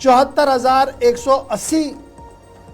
74,180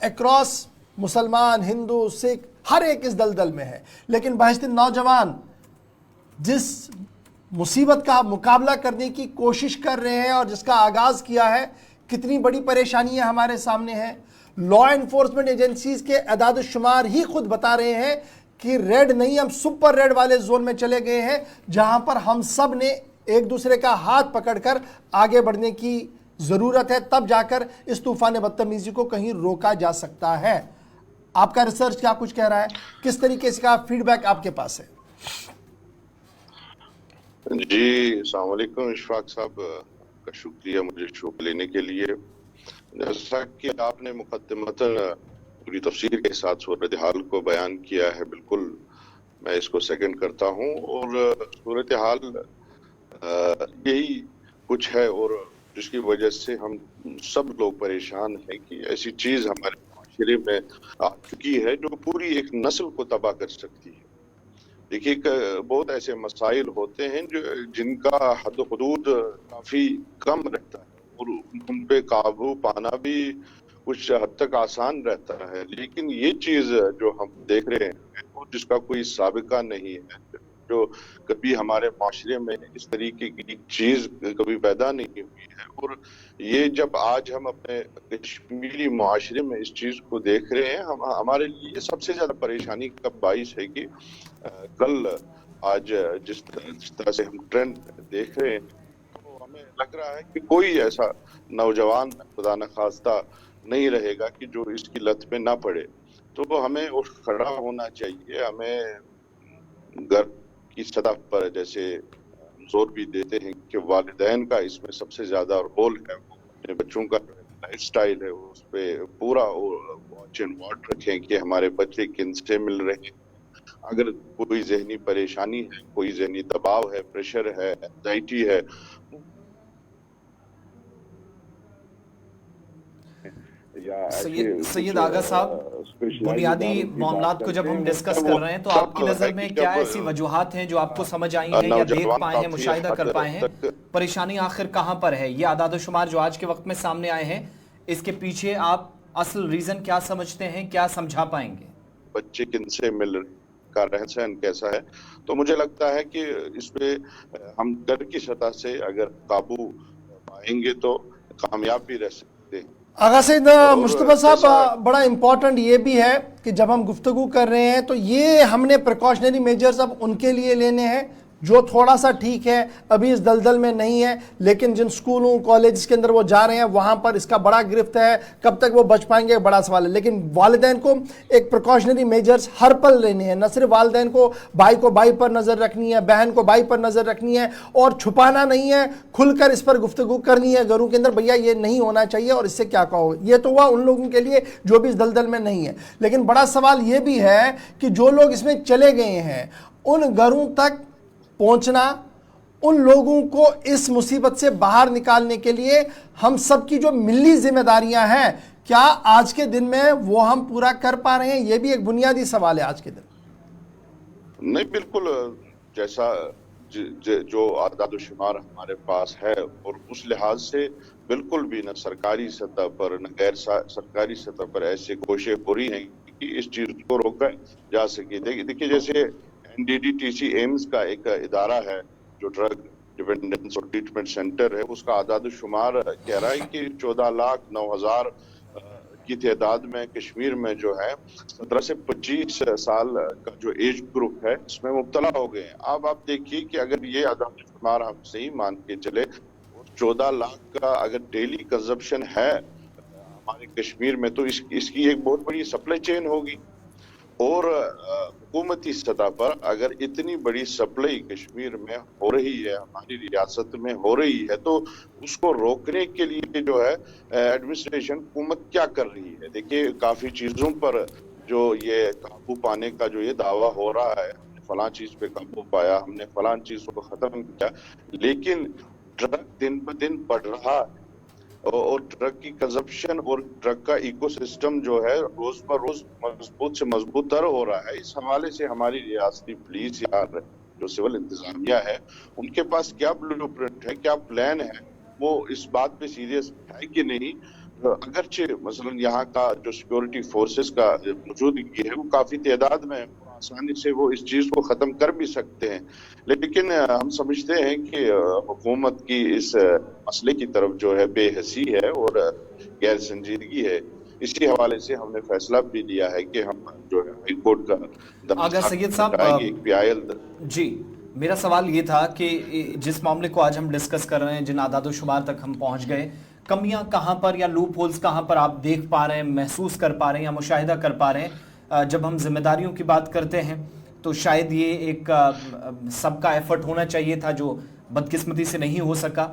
across مسلمان ہندو سکھ ہر ایک اس دلدل میں ہے، لیکن بہشتی نوجوان جس مصیبت کا مقابلہ کرنے کی کوشش کر رہے ہیں اور جس کا آغاز کیا ہے، کتنی بڑی پریشانیاں ہمارے سامنے ہیں۔ لا انفورسمنٹ ایجنسیز کے اعداد و شمار ہی خود بتا رہے ہیں کہ ریڈ نہیں، ہم سپر ریڈ والے زون میں چلے گئے ہیں، جہاں پر ہم سب نے ایک دوسرے کا ہاتھ پکڑ کر آگے بڑھنے کی ضرورت ہے، تب جا کر اس طوفان بدتمیزی کو کہیں روکا جا سکتا ہے۔ آپ کا ریسرچ کیا کچھ کہہ رہا ہے؟ کس طریقے سے کا فیڈ بیک آپ کے پاس ہے؟ جی السلام علیکم اشفاق صاحب، کا شکریہ مجھے شو لینے کے لیے۔ جیسا کہ آپ نے مقدمتاً پوری تفصیل کے ساتھ صورتحال کو بیان کیا ہے، بالکل میں اس کو سیکنڈ کرتا ہوں، اور صورتحال یہی کچھ ہے، اور جس کی وجہ سے ہم سب لوگ پریشان ہیں کہ ایسی چیز ہمارے معاشرے میں آ چکی ہے جو پوری ایک نسل کو تباہ کر سکتی ہے۔ دیکھیے بہت ایسے مسائل ہوتے ہیں جن کا حد و حدود کافی کم رہتا ہے اور ان پہ قابو پانا بھی کچھ حد تک آسان رہتا ہے، لیکن یہ چیز جو ہم دیکھ رہے ہیں وہ جس کا کوئی سابقہ نہیں ہے، جو کبھی ہمارے معاشرے میں اس طریقے کی چیز کبھی پیدا نہیں ہوئی ہے، اور یہ جب آج ہم اپنے کشمیری معاشرے میں اس چیز کو دیکھ رہے ہیں، ہمارے لیے سب سے زیادہ پریشانی کا باعث ہے کہ کل آج جس طرح سے ہم ٹرینڈ دیکھ رہے ہیں، تو ہمیں لگ رہا ہے کہ کوئی ایسا نوجوان خدا نخواستہ نہیں رہے گا کہ جو اس کی لت میں نہ پڑے۔ تو ہمیں کھڑا ہونا چاہیے، ہمیں گھر کی سطح پر جیسے زور بھی دیتے ہیں کہ والدین کا اس میں سب سے زیادہ رول ہے، وہ اپنے بچوں کا لائف سٹائل ہے اس پہ پورا واچ اینڈ واٹ رکھیں کہ ہمارے بچے کن سے مل رہے ہیں۔ اگر کوئی ذہنی پریشانی ہے، کوئی ذہنی دباؤ ہے، پریشر ہے، اینزائٹی ہے، سید آغا صاحب، بنیادی معاملات کو جب ہم ڈسکس کر رہے ہیں تو آپ کی نظر میں کیا ایسی وجوہات ہیں جو آپ کو سمجھ آئی ہیں یا دیکھ پائے ہیں، مشاہدہ کر پائے ہیں؟ پریشانی آخر کہاں پر ہے؟ یہ اعداد و شمار جو آج کے وقت میں سامنے آئے ہیں، اس کے پیچھے آپ اصل ریزن کیا سمجھتے ہیں، کیا سمجھا پائیں گے؟ بچے کن سے مل رہے ہیں، کا رہن سہن کیسا ہے؟ تو مجھے لگتا ہے کہ اس پہ ہم گھر کی سطح سے اگر قابو پائیں گے تو کامیاب بھی رہ سکتے ہیں۔ آغا سید مصطفیٰ صاحب، بڑا امپورٹنٹ یہ بھی ہے کہ جب ہم گفتگو کر رہے ہیں تو یہ ہم نے پریکاشنری میجرز اب ان کے لیے لینے ہیں جو تھوڑا سا ٹھیک ہے، ابھی اس دلدل میں نہیں ہے، لیکن جن سکولوں کالجز کے اندر وہ جا رہے ہیں وہاں پر اس کا بڑا گرفت ہے، کب تک وہ بچ پائیں گے بڑا سوال ہے۔ لیکن والدین کو ایک پریکاشنری میجرز ہر پل لینے ہیں، نہ صرف والدین کو بھائی پر نظر رکھنی ہے، بہن کو بھائی پر نظر رکھنی ہے، اور چھپانا نہیں ہے، کھل کر اس پر گفتگو کرنی ہے گھروں کے اندر، بھیا یہ نہیں ہونا چاہیے اور اس سے کیا کہو۔ یہ تو ہوا ان لوگوں کے لیے جو بھی اس دلدل میں نہیں ہے، لیکن بڑا سوال یہ بھی ہے کہ جو لوگ اس میں چلے گئے ہیں ان گھروں تک پہنچنا، ان لوگوں کو اس مصیبت سے باہر نکالنے کے لیے ہم سب کی جو ملی ذمہ داریاں ہیں، کیا آج کے دن میں وہ ہم پورا کر پا رہے ہیں؟ یہ بھی ایک بنیادی سوال ہے آج کے دن۔ نہیں، بالکل جیسا جو اعداد و شمار ہمارے پاس ہے، اور اس لحاظ سے بالکل بھی نہ سرکاری سطح پر نہ غیر سرکاری سطح پر ایسے کوششیں ہو رہی ہیں کہ اس چیز کو روکا جا سکے۔ دیکھیے جیسے NDDTC ایمز کا ایک ادارہ ہے جو ڈرگ ڈیپینڈنس اور ٹریٹمنٹ سینٹر ہے، اس کا اعداد و شمار کہہ رہا ہے کہ 14,09,000 کی تعداد میں کشمیر میں جو ہے 17 سے 25 سال کا جو ایج گروپ ہے اس میں مبتلا ہو گئے ہیں۔ اب آپ دیکھیے کہ اگر یہ اعداد و شمار ہم صحیح مان کے چلے، 14 لاکھ کا اگر ڈیلی کنزمپشن ہے ہمارے کشمیر میں، تو اس کی ایک بہت بڑی سپلائی چین ہوگی، اور حکومتی سطح پر اگر اتنی بڑی سپلائی کشمیر میں ہو رہی ہے، ہماری ریاست میں ہو رہی ہے، تو اس کو روکنے کے لیے جو ہے ایڈمنسٹریشن حکومت کیا کر رہی ہے؟ دیکھیے کافی چیزوں پر جو یہ قابو پانے کا جو یہ دعویٰ ہو رہا ہے، ہم نے فلاں چیز پہ قابو پایا، ہم نے فلاں چیز کو ختم کیا، لیکن ڈرگ دن بہ دن بڑھ رہا ہے، اور ڈرگ کی کنزمپشن اور ڈرگ کا ایکو سسٹم جو ہے روز پر روز مضبوط سے مضبوط تر ہو رہا ہے۔ اس حوالے سے ہماری ریاستی پولیس یا جو سول انتظامیہ ہے، ان کے پاس کیا بلو پرنٹ ہے، کیا پلان ہے، وہ اس بات پہ سیریس ہے کہ نہیں؟ اگرچہ مثلا یہاں کا جو سیکورٹی فورسز کا موجودگی ہے وہ کافی تعداد میں آسانی سے وہ اس چیز کو ختم کر بھی سکتے ہیں، لیکن ہم سمجھتے ہیں کہ حکومت کی اس مسئلے کی طرف جو ہے بے حسی ہے اور غیر سنجیدگی ہے۔ اسی حوالے سے ہم نے فیصلہ بھی لیا ہے کہ ہم جو ہے ہائی کورٹ کا آغا سید صاحب جی، میرا سوال یہ تھا کہ جس معاملے کو آج ہم ڈسکس کر رہے ہیں، جن اعداد و شمار تک ہم پہنچ گئے، کمیاں کہاں پر یا لوپ ہولز کہاں پر آپ دیکھ پا رہے ہیں، محسوس کر پا رہے ہیں یا مشاہدہ کر پا رہے ہیں؟ جب ہم ذمہ داریوں کی بات کرتے ہیں تو شاید یہ ایک سب کا ایفرٹ ہونا چاہیے تھا جو بدقسمتی سے نہیں ہو سکا۔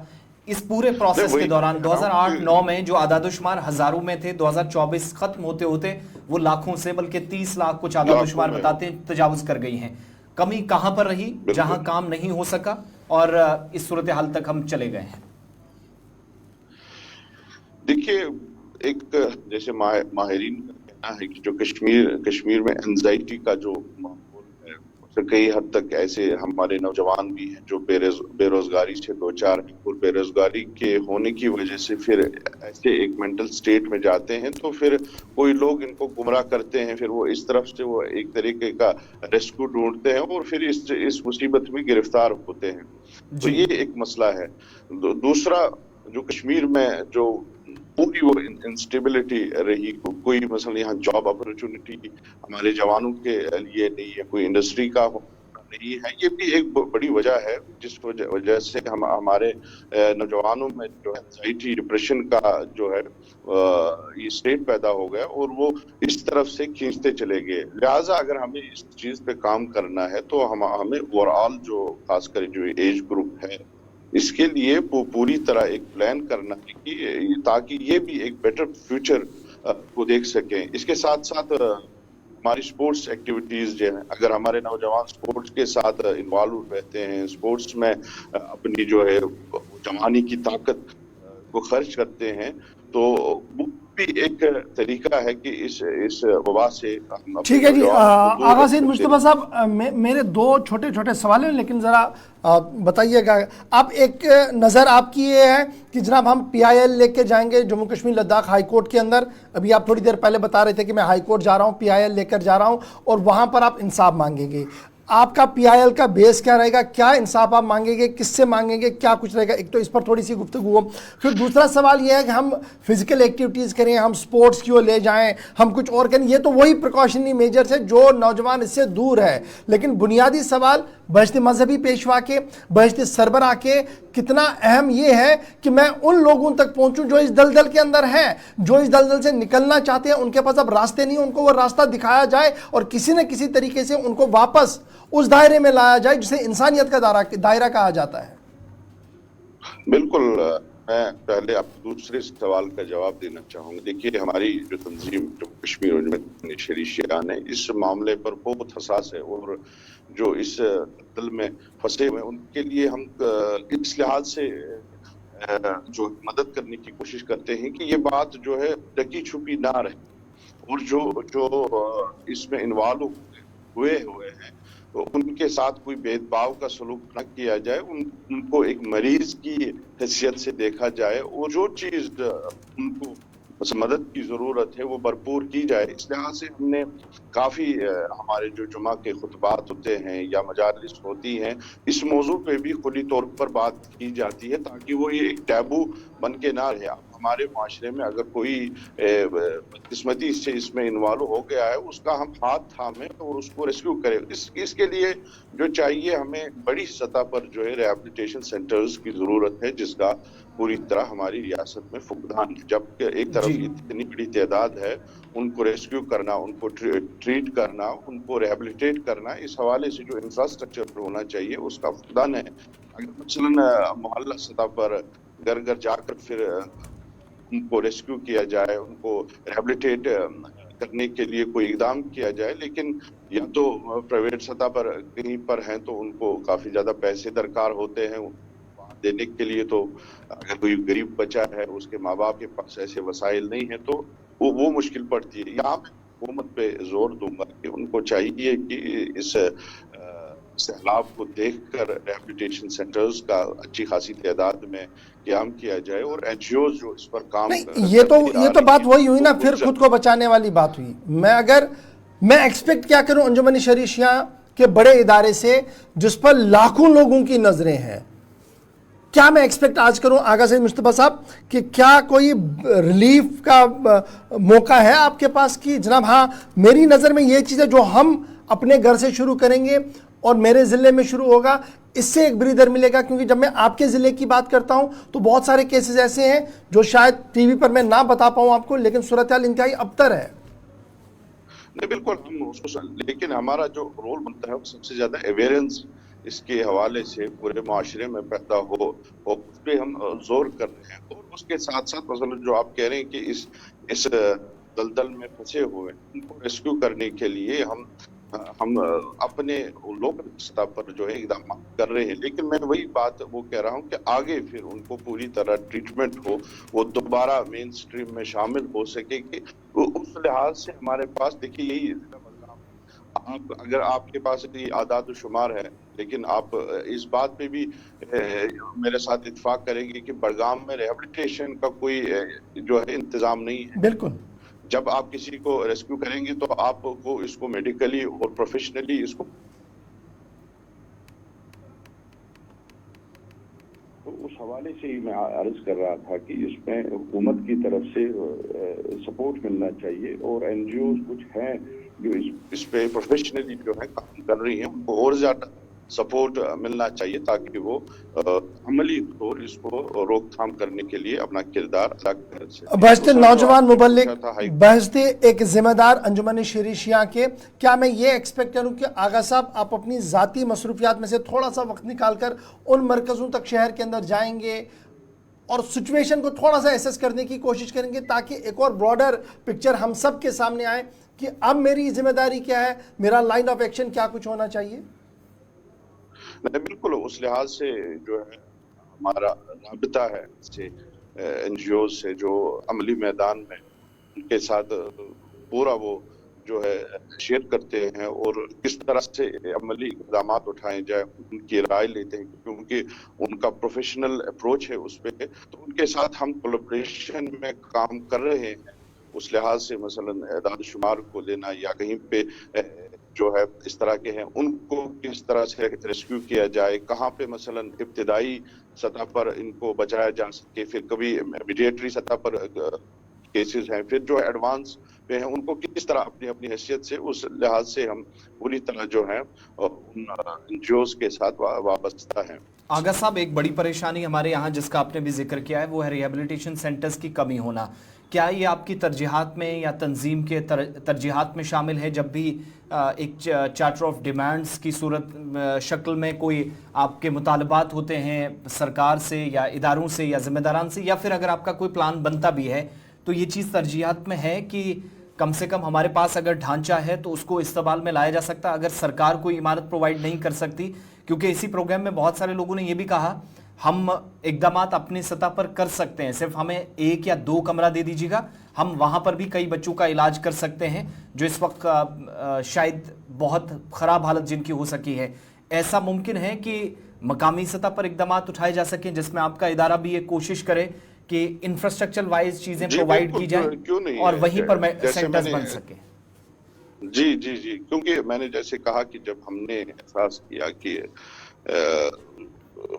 اس پورے پروسیس کے دوران 2008-9 میں جو اعداد و شمار ہزاروں میں تھے، 2024 ختم ہوتے ہوتے وہ لاکھوں سے بلکہ 30 لاکھ کچھ اعداد و شمار بتاتے ہیں تجاوز کر گئی ہیں۔ کمی کہاں پر رہی جہاں کام نہیں ہو سکا اور اس صورتحال تک ہم چلے گئے ہیں؟ دیکھیے، ایک جیسے ماہرین کا کہنا ہے کہ جو کشمیر میں انزائٹی کا جو ماحول ہے، کئی حد تک ایسے ہمارے نوجوان بھی ہیں جو بے روزگاری سے دوچار ہیں، اور بے روزگاری کے ہونے کی وجہ سے پھر ایسے ایک مینٹل سٹیٹ میں جاتے ہیں تو پھر کوئی لوگ ان کو گمراہ کرتے ہیں، پھر وہ اس طرف سے وہ ایک طریقے کا ریسکیو ڈھونڈتے ہیں اور پھر اس مصیبت میں گرفتار ہوتے ہیں۔ تو یہ ایک مسئلہ ہے۔ دوسرا، جو کشمیر میں جو پوری وہ انسٹیبلٹی رہی، کوئی مثلا یہاں جاب اپرچونٹی ہمارے جوانوں کے لیے نہیں ہے، کوئی انڈسٹری کا نہیں ہے، یہ بھی ایک بڑی وجہ ہے جس وجہ سے ہمارے نوجوانوں میں جو انزائٹی ڈپریشن کا جو ہے یہ اسٹیٹ پیدا ہو گیا اور وہ اس طرف سے کھینچتے چلے گئے۔ لہٰذا اگر ہمیں اس چیز پہ کام کرنا ہے تو ہمیں اوور آل جو خاص کر جو ایج گروپ ہے اس کے لیے پوری طرح ایک پلان کرنا ہے کہ تاکہ یہ بھی ایک بیٹر فیوچر کو دیکھ سکیں۔ اس کے ساتھ ساتھ ہماری سپورٹس ایکٹیویٹیز جو ہیں، اگر ہمارے نوجوان سپورٹس کے ساتھ انوالو رہتے ہیں، سپورٹس میں اپنی جو ہے جوانی کی طاقت کو خرچ کرتے ہیں، تو وہ بھی ایک طریقہ ہے کہ اس وبا سے۔ ٹھیک ہے جی، آغا سید مجتبیٰ صاحب، میرے دو چھوٹے چھوٹے سوال ہیں، لیکن ذرا بتائیے گا آپ، ایک نظر آپ کی یہ ہے کہ جناب ہم پی آئی ایل لے کے جائیں گے جموں کشمیر لداخ ہائی کورٹ کے اندر، ابھی آپ تھوڑی دیر پہلے بتا رہے تھے کہ میں ہائی کورٹ جا رہا ہوں، پی آئی ایل لے کر جا رہا ہوں اور وہاں پر آپ انصاف مانگیں گے، آپ کا پی آئی ایل کا بیس کیا رہے گا؟ کیا انصاف آپ مانگیں گے؟ کس سے مانگیں گے؟ کیا کچھ رہے گا؟ ایک تو اس پر تھوڑی سی گفتگو ہو۔ پھر دوسرا سوال یہ ہے کہ ہم فزیکل ایکٹیویٹیز کریں، ہم سپورٹس کی لے جائیں، ہم کچھ اور کریں، یہ تو وہی پریکاشنری میجرز ہے جو نوجوان اس سے دور ہے، لیکن بنیادی سوال بہشت مذہبی پیشوا کے، بہشت سربراہ کے کتنا اہم یہ ہے کہ میں ان لوگوں تک پہنچوں جو اس دلدل کے اندر ہیں، جو اس دلدل سے نکلنا چاہتے ہیں، ان کے پاس اب راستے نہیں، ان کو وہ راستہ دکھایا جائے اور کسی نہ کسی طریقے سے ان کو واپس اس دائرے میں لایا جائے جسے انسانیت کا دائرہ کہا جاتا ہے۔ بالکل، میں پہلے آپ دوسرے سوال کا جواب دینا چاہوں گا۔ دیکھیے، ہماری جو تنظیم جو کشمیر شریشیان ہے اس معاملے پر بہت حساس ہے، اور جو اس دل میں پھنسے ہوئے ان کے لیے ہم اس لحاظ سے جو مدد کرنے کی کوشش کرتے ہیں کہ یہ بات جو ہے ڈکی چھپی نہ رہے، اور جو اس میں انوالو ہوئے ہیں ان کے ساتھ کوئی بھید بھاؤ کا سلوک نہ کیا جائے، ان کو ایک مریض کی حیثیت سے دیکھا جائے، اور جو چیز ان کو مدد کی ضرورت ہے وہ بھرپور کی جائے۔ اس لحاظ سے ہم نے کافی ہمارے جو جمعہ کے خطبات ہوتے ہیں یا مجالس ہوتی ہیں، اس موضوع پہ بھی کھلی طور پر بات کی جاتی ہے تاکہ وہ یہ ایک ٹیبو بن کے نہ رہے۔ ہمارے معاشرے میں اگر کوئی بدقسمتی سے اس میں انوالو ہو گیا ہے، اس کا ہم ہاتھ تھامیں اور اس کو ریسکیو کریں۔ اس کے لیے جو چاہیے، ہمیں بڑی سطح پر جو ہے ریہیبلیٹیشن سینٹرز کی ضرورت ہے، جس کا پوری طرح ہماری ریاست میں فقدان ہے۔ جبکہ ایک طرف اتنی بڑی تعداد ہے، ان کو ریسکیو کرنا، ان کو ٹریٹ کرنا، ان کو ریہیبلیٹیٹ کرنا، اس حوالے سے جو انفراسٹرکچر ہونا چاہیے اس کا فقدان ہے۔ اگر مثلا محلہ سطح پر گھر گھر جا کر پھر ان کو ریسکیو کیا جائے، ان کو ریہیبلیٹیٹ کرنے کے لیے کوئی اقدام کیا جائے، لیکن یا تو پرائیویٹ سطح پر کہیں پر ہیں تو ان کو کافی زیادہ پیسے درکار ہوتے ہیں دینے کے لیے، تو اگر کوئی غریب بچہ ہے اس کے ماں باپ کے پاس ایسے وسائل نہیں ہیں تو وہ مشکل پڑتی ہے۔ یہاں میں حکومت پہ زور دوں گا کہ ان کو چاہیے کہ اس سیلاب کو دیکھ کر ریہیبلیٹیشن سینٹرز کا اچھی خاصی تعداد میں قیام کیا جائے اور این جی اوز جو اس پر کام یہ تو بات وہی ہوئی نا، پھر خود کو بچانے والی بات ہوئی۔ میں ایکسپیکٹ کیا کروں انجمن شہری شیعہ کے بڑے ادارے سے جس پر لاکھوں لوگوں کی نظریں ہیں، کیا میں ایکسپیکٹ آج کروں آغا سید مصطفیٰ صاحب کہ کیا کوئی ریلیف کا موقع ہے آپ کے پاس؟ کی جناب ہاں میری نظر میں یہ چیز ہے جو ہم اپنے گھر سے شروع کریں گے اور میرے ضلع میں شروع ہوگا، اس سے ایک بریدر ملے گا، کیونکہ جب میں آپ کے ضلع کی بات کرتا ہوں تو بہت سارے کیسز ایسے ہیں جو شاید ٹی وی پر میں نہ بتا پاؤں آپ کو، لیکن صورتحال انتہائی ابتر ہے۔ نہیں بالکل، ہم اس کو لیکن ہمارا جو رول بنتا ہے وہ سب سے زیادہ اویئرنس اس کے حوالے سے پورے معاشرے میں پیدا ہو، اور اس پہ ہم زور کر رہے ہیں، اور اس کے ساتھ ساتھ مثلا جو آپ کہہ رہے ہیں کہ اس دلدل میں پھنسے ہوئے ان کو ریسکیو کرنے کے لیے ہم اپنے لوکل سطح پر جو ہے اقدامات کر رہے ہیں، لیکن میں وہی بات وہ کہہ رہا ہوں کہ آگے پھر ان کو پوری طرح ٹریٹمنٹ ہو، وہ دوبارہ مین سٹریم میں شامل ہو سکے، کہ اس لحاظ سے ہمارے پاس دیکھیے یہی اگر آپ کے پاس یہ اعداد و شمار ہے، لیکن آپ اس بات پہ بھی میرے ساتھ اتفاق کریں گے کہ بڑگام میں ریہیبلیٹیشن کا کوئی جو ہے انتظام نہیں ہے۔ بالکل، جب آپ کسی کو ریسکیو کریں گے تو آپ کو اس کو میڈیکلی اور پروفیشنلی اس کو اس حوالے سے ہی میں عرض کر رہا تھا کہ اس میں حکومت کی طرف سے سپورٹ ملنا چاہیے، اور این جی اوز کچھ ہیں جو اس پہ پروفیشنلی جو ہے کام کر رہی ہیں، ان کو اور زیادہ سپورٹ ملنا چاہیے تاکہ وہ عملی طور اس کو روک تھام کرنے کے لیے اپنا کردار ادا کر سکیں۔ بحث نوجوان مبلغ، بحث ایک ذمہ دار انجمن شہری شیعہ کے، کیا میں یہ ایکسپیکٹ کروں کہ آغا صاحب آپ اپنی ذاتی مصروفیات میں سے تھوڑا سا وقت نکال کر ان مرکزوں تک شہر کے اندر جائیں گے اور سچویشن کو تھوڑا سا ایسس کرنے کی کوشش کریں گے تاکہ ایک اور براڈر پکچر ہم سب کے سامنے آئے کہ اب میری ذمہ داری کیا ہے، میرا لائن آف ایکشن کیا کچھ ہونا چاہیے؟ بالکل، اس لحاظ سے جو ہے ہمارا رابطہ ہے این جی اوز سے جو عملی میدان میں ان کے ساتھ پورا وہ جو ہے شیئر کرتے ہیں، اور کس طرح سے عملی اقدامات اٹھائے جائے ان کی رائے لیتے ہیں، کیونکہ ان کا پروفیشنل اپروچ ہے اس پہ، تو ان کے ساتھ ہم کولیبریشن میں کام کر رہے ہیں۔ اس لحاظ سے مثلا اعداد و شمار کو لینا یا کہیں پہ جو ہے اس طرح کے ہیں ان کو کس طرح سے ریسکیو کیا جائے، کہاں پہ مثلا ابتدائی سطح پر ان کو بچایا جا سکے، پھر کبھی میڈیٹری سطح پر کیسز ہیں، پھر جو ایڈوانس پہ ہیں ان کو کس طرح اپنی اپنی حیثیت سے، اس لحاظ سے ہم پوری طرح جو ہے ان این جی اوز کے ساتھ وابستہ ہیں۔ آغا صاحب، ایک بڑی پریشانی ہمارے یہاں جس کا آپ نے بھی ذکر کیا ہے وہ ہے ریہیبلیٹیشن سینٹرز کی کمی ہونا۔ کیا یہ آپ کی ترجیحات میں یا تنظیم کے ترجیحات میں شامل ہے جب بھی ایک چارٹر آف ڈیمانڈز کی صورت شکل میں کوئی آپ کے مطالبات ہوتے ہیں سرکار سے یا اداروں سے یا ذمہ داران سے، یا پھر اگر آپ کا کوئی پلان بنتا بھی ہے تو یہ چیز ترجیحات میں ہے کہ کم سے کم ہمارے پاس اگر ڈھانچہ ہے تو اس کو استعمال میں لایا جا سکتا اگر سرکار کوئی عمارت پرووائڈ نہیں کر سکتی؟ کیونکہ اسی پروگرام میں بہت سارے لوگوں نے یہ بھی کہا ہم اقدامات اپنی سطح پر کر سکتے ہیں، صرف ہمیں 1 یا 2 کمرہ دے دیجیے گا، ہم وہاں پر بھی کئی بچوں کا علاج کر سکتے ہیں جو اس وقت شاید بہت خراب حالت جن کی ہو سکی ہے۔ ایسا ممکن ہے کہ مقامی سطح پر اقدامات اٹھائے جا سکیں جس میں آپ کا ادارہ بھی یہ کوشش کرے کہ انفراسٹرکچر وائز چیزیں پرووائڈ کی جائیں اور وہیں پر سینٹرز بن سکیں؟ جی جی جی، کیونکہ میں نے جیسے کہا کہ جب ہم نے احساس کیا کہ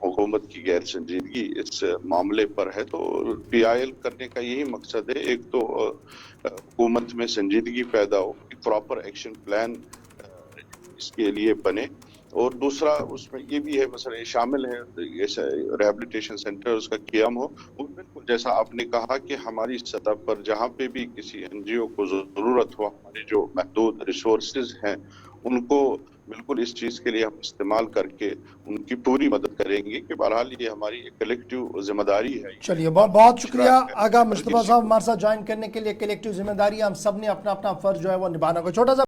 حکومت کی غیر سنجیدگی اس معاملے پر ہے تو پی آئی ایل کرنے کا یہی مقصد ہے، ایک تو حکومت میں سنجیدگی پیدا ہو، پراپر ایکشن پلان اس کے لیے بنے، اور دوسرا اس میں یہ بھی ہے مثلا شامل ہے ریہیبلیٹیشن سینٹرز کا قیام ہو، اور بالکل جیسا آپ نے کہا کہ ہماری سطح پر جہاں پہ بھی کسی این جی او کو ضرورت ہو، ہمارے جو محدود ریسورسز ہیں ان کو بالکل اس چیز کے لیے ہم استعمال کر کے ان کی پوری مدد کریں گے، کہ بہرحال یہ ہماری ایک کلیکٹیو ذمہ داری ہے۔ چلیے بہت شکریہ آغا مصطفیٰ صاحب ہمارے ساتھ جوائن کرنے کے لیے۔ کلیکٹیو ذمہ داری ہم سب نے اپنا اپنا فرض جو ہے وہ نبھانا کو، چھوٹا سا